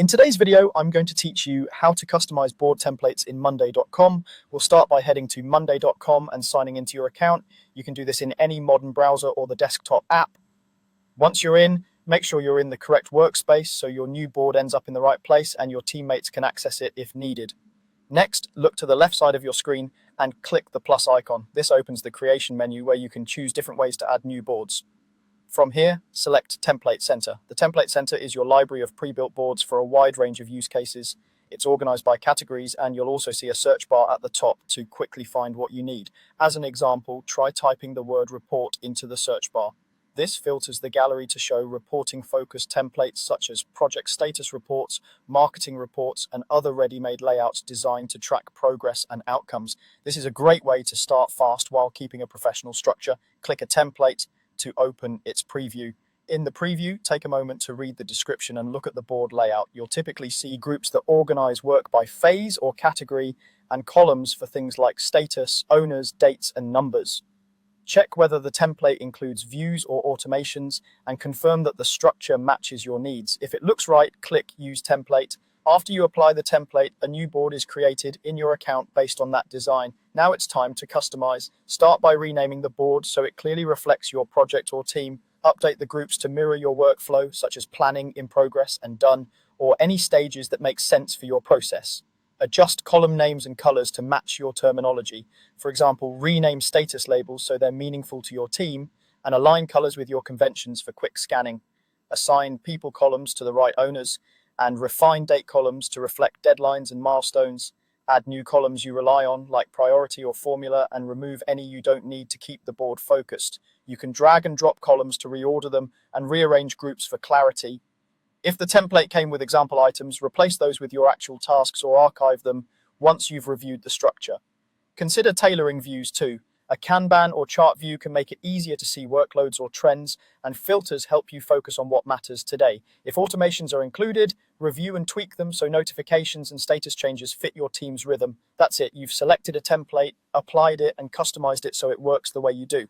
In today's video, I'm going to teach you how to customize board templates in monday.com. We'll start by heading to monday.com and signing into your account. You can do this in any modern browser or the desktop app. Once you're in, make sure you're in the correct workspace so your new board ends up in the right place and your teammates can access it if needed. Next, look to the left side of your screen and click the plus icon. This opens the creation menu where you can choose different ways to add new boards. From here, select Template Center. The Template Center is your library of pre-built boards for a wide range of use cases. It's organized by categories, and you'll also see a search bar at the top to quickly find what you need. As an example, try typing the word report into the search bar. This filters the gallery to show reporting-focused templates such as project status reports, marketing reports, and other ready-made layouts designed to track progress and outcomes. This is a great way to start fast while keeping a professional structure. Click a template to open its preview. In the preview, take a moment to read the description and look at the board layout. You'll typically see groups that organize work by phase or category and columns for things like status, owners, dates, and numbers. Check whether the template includes views or automations and confirm that the structure matches your needs. If it looks right, click Use Template. After you apply the template, a new board is created in your account based on that design. Now it's time to customize. Start by renaming the board so it clearly reflects your project or team. Update the groups to mirror your workflow, such as planning, in progress, and done, or any stages that make sense for your process. Adjust column names and colors to match your terminology. For example, rename status labels so they're meaningful to your team, and align colors with your conventions for quick scanning. Assign people columns to the right owners, and refine date columns to reflect deadlines and milestones. Add new columns you rely on, like priority or formula, and remove any you don't need to keep the board focused. You can drag and drop columns to reorder them and rearrange groups for clarity. If the template came with example items, replace those with your actual tasks or archive them once you've reviewed the structure. Consider tailoring views too. A Kanban or chart view can make it easier to see workloads or trends, and filters help you focus on what matters today. If automations are included, review and tweak them so notifications and status changes fit your team's rhythm. That's it. You've selected a template, applied it, and customized it so it works the way you do.